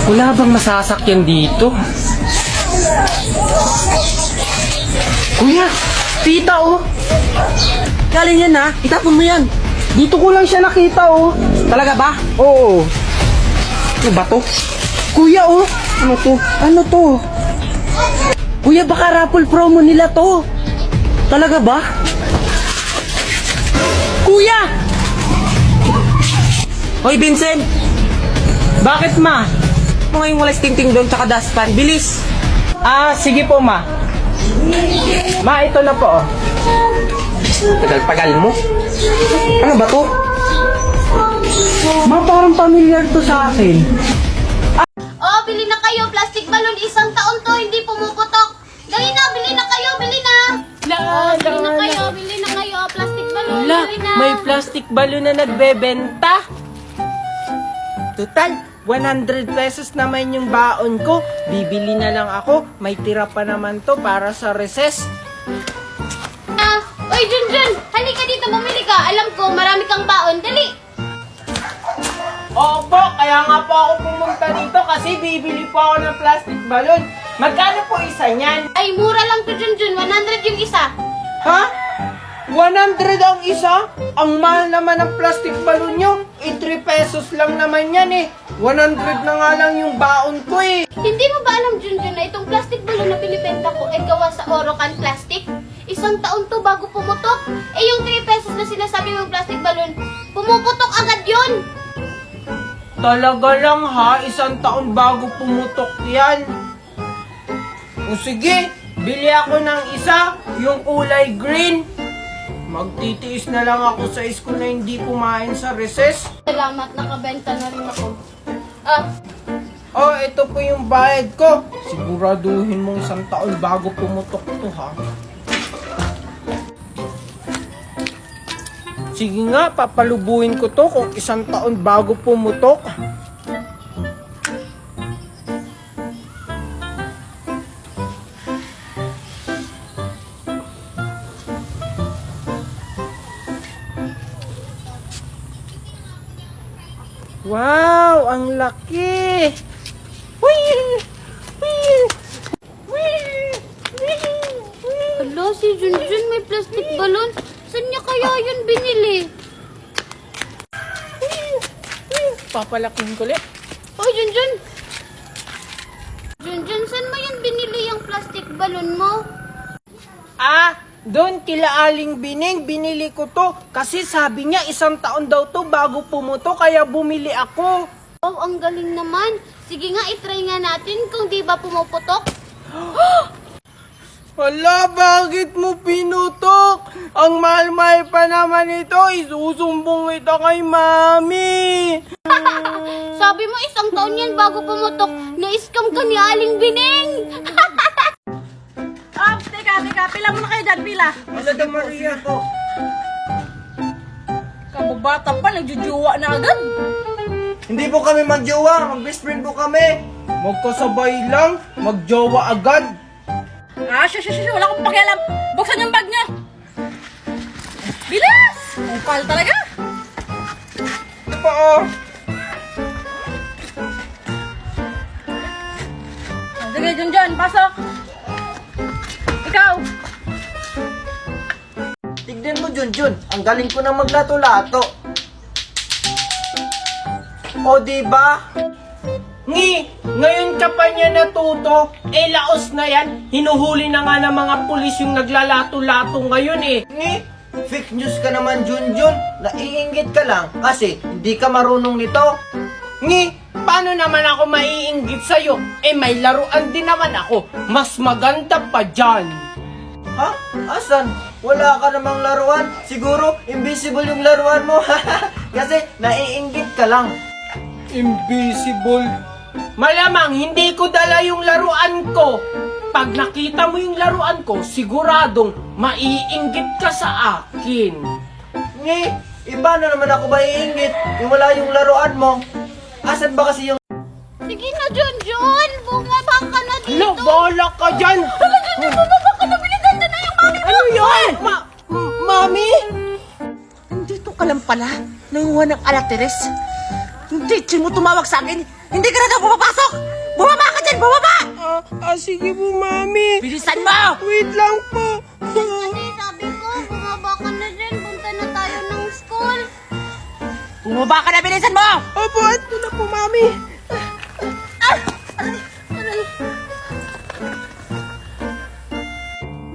Wala bang masasakyan dito? Kuya, tita oh. Galing yan ha, itapon mo yan. Dito ko lang siya nakita oh. Talaga ba? Oo. Ano ba to? Kuya oh. Ano to? Ano to? Kuya, baka raffle promo nila to. Talaga ba? Kuya! Hoy Vincent! Bakit ma? Ano ngayong walas tingting doon tsaka dustpan? Bilis! Ah, sige po ma. Ma, ito na po oh. Tagal-tagal mo. Ano ba to? Ma, parang familiar to sa akin. Oh, bili na kayo. Plastic balloon. Isang taon to. Hindi pumuputok. Dali na. Bili na kayo. Bili na. Oh, bili na kayo. Bili na kayo. Plastic balloon. Wala, Bili na. may plastic balloon na nagbebenta. Total, 100 pesos naman yung baon ko. Bibili na lang ako. May tira pa naman to para sa recess. Oy, Junjun. Halika dito. Bumili ka. Alam ko, marami kang baon. Dali. Opo, kaya nga po ako pumunta dito kasi bibili po ako ng plastic balloon. Magkano po isa niyan? Ay, mura lang to, Junjun. 100 yung isa. Ha? 100 ang isa? Ang mahal naman ng plastic balloon nyo. 3 pesos lang naman yan eh. 100 na nga lang yung baon ko eh. Hindi mo ba alam, Junjun, na itong plastic balloon na binibenta ko ay gawa sa Orocan plastic? Isang taon to bago pumutok. Eh, yung 3 pesos na sinasabi mong plastic balloon, pumuputok agad yun. Talaga lang ha, isang taon bago pumutok yan. O sige, bili ako ng isa, yung kulay green. Magtitiis na lang ako sa school na hindi kumain sa recess. Salamat, nakabenta na rin ako. Oh, ito po yung bayad ko. Siguraduhin mong isang taon bago pumutok to ha. Sige nga, papalubuhin ko to kung isang taon bago pumutok. Wow, ang laki! Hala, si Junjun may plastic balloon. Saan niya kaya yun binili? Papalaking ko ulit. Oy, Junjun! Junjun, saan mo yan binili yung plastic balloon mo? Ah, doon kila Aling Bining, binili ko to. Kasi sabi niya isang taon daw to bago pumuto, kaya bumili ako. Oh, ang galing naman. Sige nga, itry nga natin kung di ba pumuputok. Hala, bakit mo pinutok? Ang mahal-mahal pa naman ito, isusumbong ito kay Mami. Sabi mo isang taon yan bago pumutok. Na-scam ka ni Aling Bining. Teka, pila mo na kayo dyan, pila. Wala daw Maria po. Kababata pa, nagjujuwa na agad. Hindi po kami magjowa, mag-best friend po kami. Magkasabay lang, magjowa agad. Wala akong pakialam. Buksan yung bag niya. Bilis! Upal talaga. Ito pa oh. Sige, Junjun, pasok. Ikaw. Tignan mo, Junjun, ang galing ko na maglato-lato. O, diba? Ngi, ngayon ka pa niya natuto, eh laos na yan. Hinuhuli na nga ng mga pulis yung naglalato-lato ngayon eh. Ngi, fake news ka naman, Junjun. Naiingit ka lang kasi hindi ka marunong nito. Ngi, paano naman ako maiinggit sa'yo? Eh may laruan din naman ako, mas maganda pa dyan. Ha? Asan? Wala ka namang laruan. Siguro, invisible yung laruan mo. Kasi naiingit ka lang. Invisible. Malamang hindi ko dala yung laruan ko. Pag nakita mo yung laruan ko, siguradong maiinggit ka sa akin. Ngi, iba na naman ako maiingit. Yung wala yung laruan mo. Asan ba kasi yung... Sige na, Junjun. Bumaba ka na dito. Hala, bahala ka dyan. Bumaba ka na. Biniganda na yung mami mo. Ano yun? Mami? Nandito ka lang pala. Nanguha ng alateres. Yung teacher mo tumawag sa akin. Hindi ka na daw pumapasok! Bumaba ka dyan! Bumaba! Sige po, Mami. Bilisan mo! Wait lang po. Kasi sabi ko, bumaba ka na din. Punta na tayo ng school. Bumaba ka na! Bilisan mo! Opo, ito na po, Mami.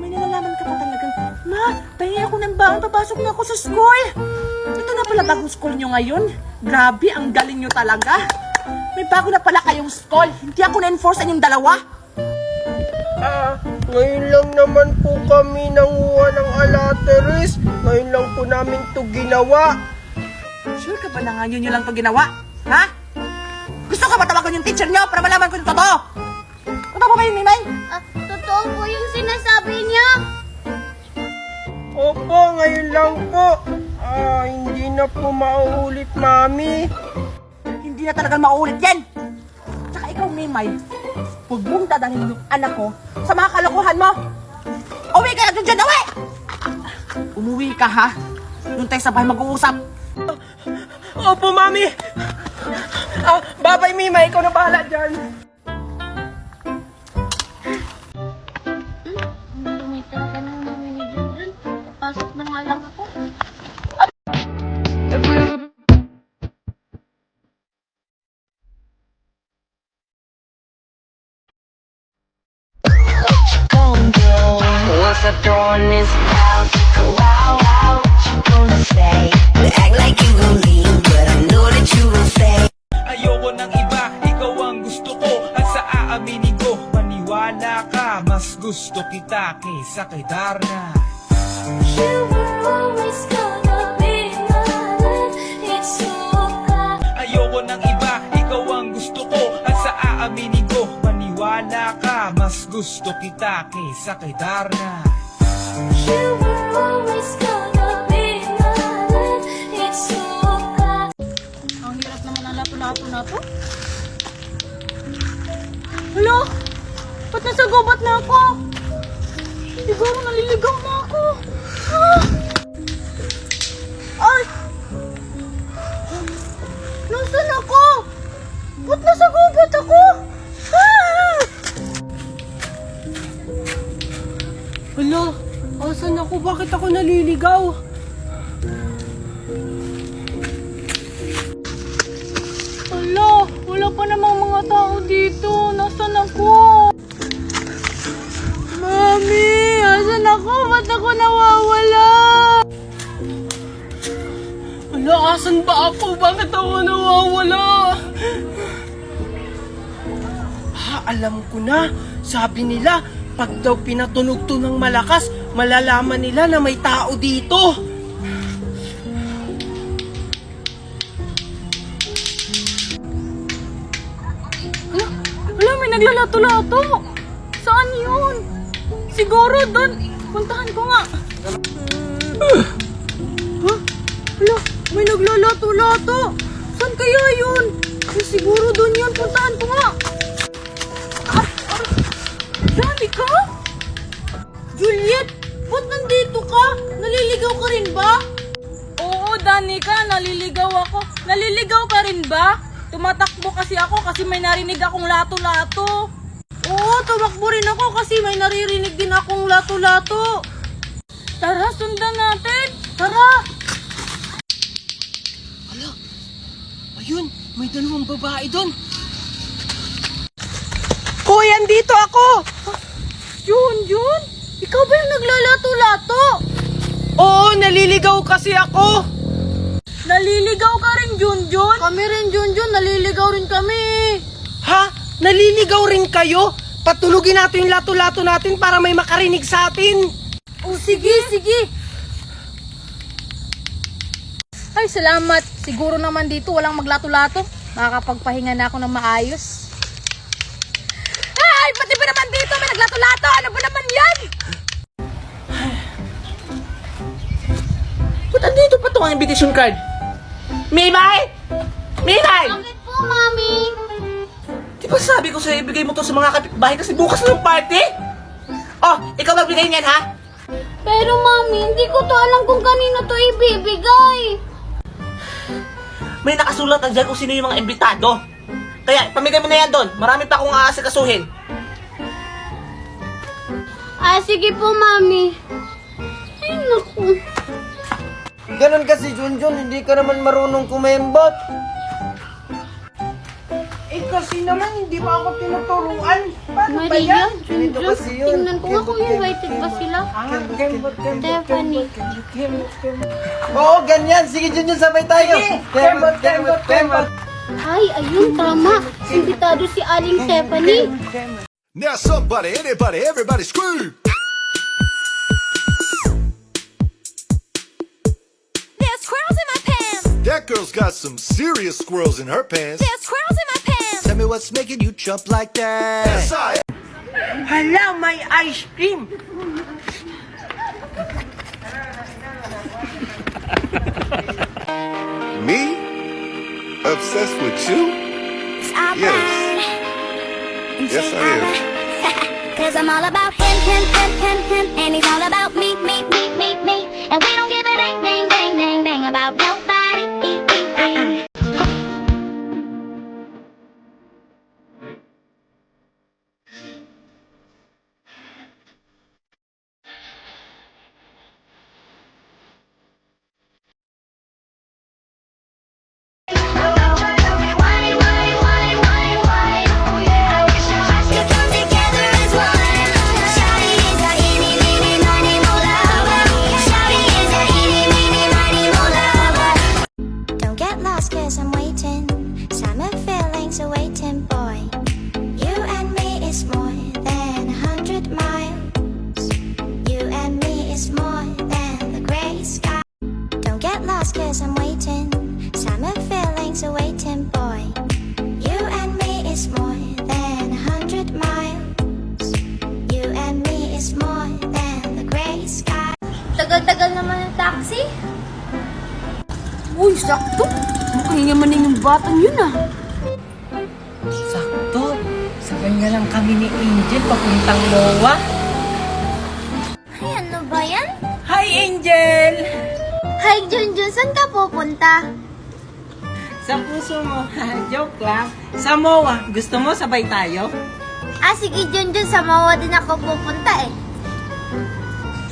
May nalalaman ka pa talaga. Ma, tayo ako ng baon. Papasok na ako sa school. Ito na pala bagong school nyo ngayon. Grabe, ang galing nyo talaga. May bago na pala kayong school. Hindi ako na-enforce ang yung dalawa. Ngayon lang naman po kami nanguha ng alateris. Ngayon lang po namin to ginawa. Sure ka ba na ngayon nyo lang ito ginawa? Ha? Gusto ka ba tawagan yung teacher nyo para malaman ko yung totoo? Totoo ba yun, Mimay? Totoo po yung sinasabi niya. Opo, ngayon lang po. Hindi na po mauulit, Mami. Hindi na talagang mauulit yan. Tsaka ikaw, Mimay, huwag mong dadangin yung anak ko sa mga kalokohan mo. Uwi ka na dyan, uwi! Umuwi ka, ha? Doon tayo sa bahay mag-uusap. Opo, Mami. Babay, Mima. Ikaw na bahala dyan. Dumi talaga ng mami ni Junjun. Papasok na nga lang ako. Once the dawn is out, wow, wow, what you gonna say? Act like you gon' leave, but I know that you gon' stay. Ayoko ng iba, ikaw ang gusto ko. At sa aaminin ko, maniwala ka, mas gusto kita kaysa kay Darna. You were always gonna be mine. It's okay. Ayoko ng iba, ikaw ang gusto ko. At sa aaminin ko, maniwala ka, mas gusto kita kaysa kay Darna. You were always gonna be mine. It's okay. Ang hirap naman ang lapo-lapo na to. Hala? Ba't nasa gubat na ako? Siguro naliligaw na ako. Ay! Nasaan ako? Ba't nasa gubat ako? Hala, asan ako? Bakit ako naliligaw? Hala, wala pa namang mga tao dito. Nasaan ako? Mami, asan ako? Ba't ako nawawala? Hala, asan ba ako? Bakit ako nawawala? Alam ko na. Sabi nila, pag daw pinatunog to ng malakas, malalaman nila na may tao dito. Hala, may naglalato-lato. Saan yun? Siguro doon. Puntahan ko nga. Hala, may naglalato-lato. Saan kaya yun? Siguro doon yun. Puntahan ko nga. Danica? Juliet, ba't nandito ka? Naliligaw ka rin ba? Oo, Danica, naliligaw ako. Naliligaw ka rin ba? Tumatakbo kasi ako kasi may narinig akong lato-lato. Oo, tumakbo rin ako kasi may naririnig din akong lato-lato. Tara, sundan natin. Tara. Ayun, may dalawang babae doon. Hoy, andito ako! Junjun, ikaw ba yung naglalato-lato? Oo, naliligaw kasi ako. Naliligaw ka rin, Junjun? Kami rin, Junjun. Naliligaw rin kami. Ha? Naliligaw rin kayo? Patulugin natin yung lato-lato natin para may makarinig sa atin. Oh, sige, sige. Ay, salamat. Siguro naman dito walang maglato-lato. Makakapagpahinga na ako ng maayos. Ay, pati ba naman dito may naglato-lato? Ano ba naman yan? Ba't andito pa itong invitation card? Mimay! Mimay! Bakit po, Mami? Di ba sabi ko sa'yo ibigay mo to sa mga kapitbahay kasi bukas na yung party? Oh, ikaw magbigay niyan, ha? Pero, Mami, hindi ko to alam kung kanino to ibibigay. May nakasulat na dyan kung sino yung mga imbitado. Kaya, pamigay mo na yan doon. Marami pa akong aasikasuhin. Sige po, Mami. Ay, naku. Ganon kasi, Junjun, hindi ka naman marunong kumembot. Kasi naman, hindi pa ako tinuturuan. Paano ba Maria, yan? Ganito Junjun, kasi yun. tingnan ko nga kung invited ba sila. Kembot. Stephanie. Oo, ganyan. Sige, Junjun, sabay tayo. Kembot. Ay, ayun, tama. Imbitado si Aling Stephanie. Now somebody, anybody, everybody scream! There's squirrels in my pants. That girl's got some serious squirrels in her pants. There's squirrels in my pants. Tell me what's making you jump like that. Hala, may ice cream. Me? Obsessed with you? Yes. Yes, I am. Cause I'm all about him, and he's all about me. And we don't give a dang about nobody. Don't get lost cause I'm waiting. Summer feelings are waiting, boy. You and me is more than 100 miles. You and me is more than the gray sky. Don't get lost cause I'm waiting. Summer feelings are waiting, boy. You and me is more than 100 miles. You and me is more than the gray sky. Tagal-tagal naman ng taxi. Uy, sakto. Mukhang yamanin yung batang yun ah. Sakto. Sabay nga lang kami ni Angel papuntang Moa. Ay, ano ba yan? Hi, Angel! Hi, Junjun. Saan ka pupunta? Sa puso mo. Joke lang. Sa Moa. Gusto mo sabay tayo? Sige, Junjun. Sa Mawa din ako pupunta eh.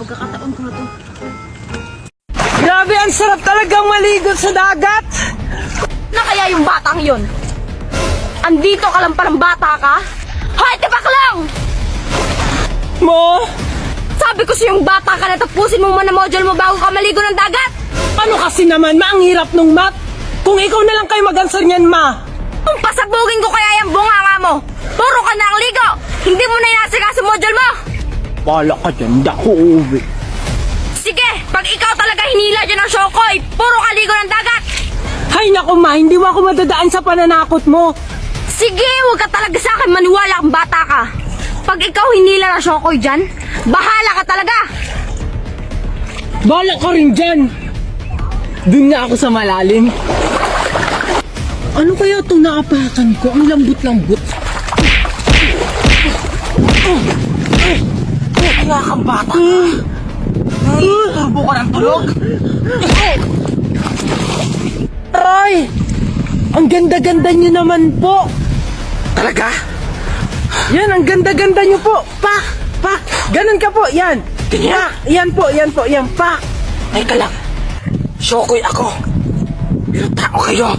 Pagkakataon ko na to. Grabe, ang sarap talagang maligo sa dagat! Na kaya yung batang yun? Andito ka lang parang bata ka? Hoy, tipak lang! Mo? Sabi ko sa'yong bata ka na tapusin mo muna module mo bago ka maligo ng dagat! Ano kasi naman, ma, ang hirap nung math. Kung ikaw na lang kayo mag-answer niyan, ma. Kung pasabugin ko kaya yung bunganga mo, puro ka na ang ligo! Hindi mo na inasikaso module mo! Pala ka dyan, hindi ako uuwi. Sige, pag ikaw talaga hinila dyan ng Shokoy, puro ka ligo ng dagat! Hay naku, ma, hindi mo ako madadaan sa pananakot mo. Sige, huwag ka talaga sa akin maniwala kang bata ka. Pag ikaw hinila ng Shokoy dyan, bahala ka talaga! Bala ka rin dyan. Doon na ako sa malalim. Ano kaya itong naapakan ko? Ang lambot-lambot. Kaya kang bata. Turbo ka ng tulog. Aray! Ang ganda-ganda niyo naman po. Talaga? Yan, ang ganda-ganda niyo po. Pak! Pak! Ganun ka po, yan. Ganyan? Pak! Yan po, yan. Pak! Ay ka lang. Shokoy ako. Pero tao kayo.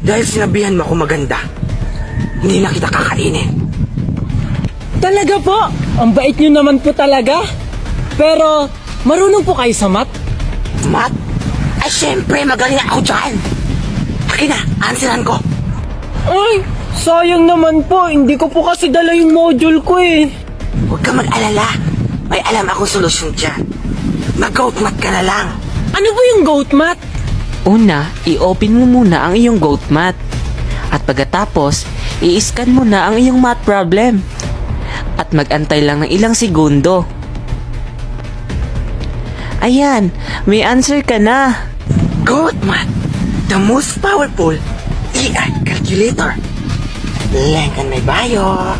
Dahil sinabihan mo ako maganda, hindi na kita kakainin. Talaga po? Ang bait niyo naman po talaga. Pero, marunong po kayo sa math? Mat? Ay, syempre, magaling ako dyan. Akin na, answeran ko. Ay, sayang naman po. Hindi ko po kasi dala yung module ko eh. Huwag ka mag-alala. May alam akong solusyon dyan. Mag-goat mat ka na lang. Ano po yung goat math? Una, i-open mo muna ang iyong goat math. At pagkatapos, i-scan mo na ang iyong math problem. At mag-antay lang ng ilang segundo. Ayan, may answer ka na. Goat mat, the most powerful AI calculator. Lengkan may bayo.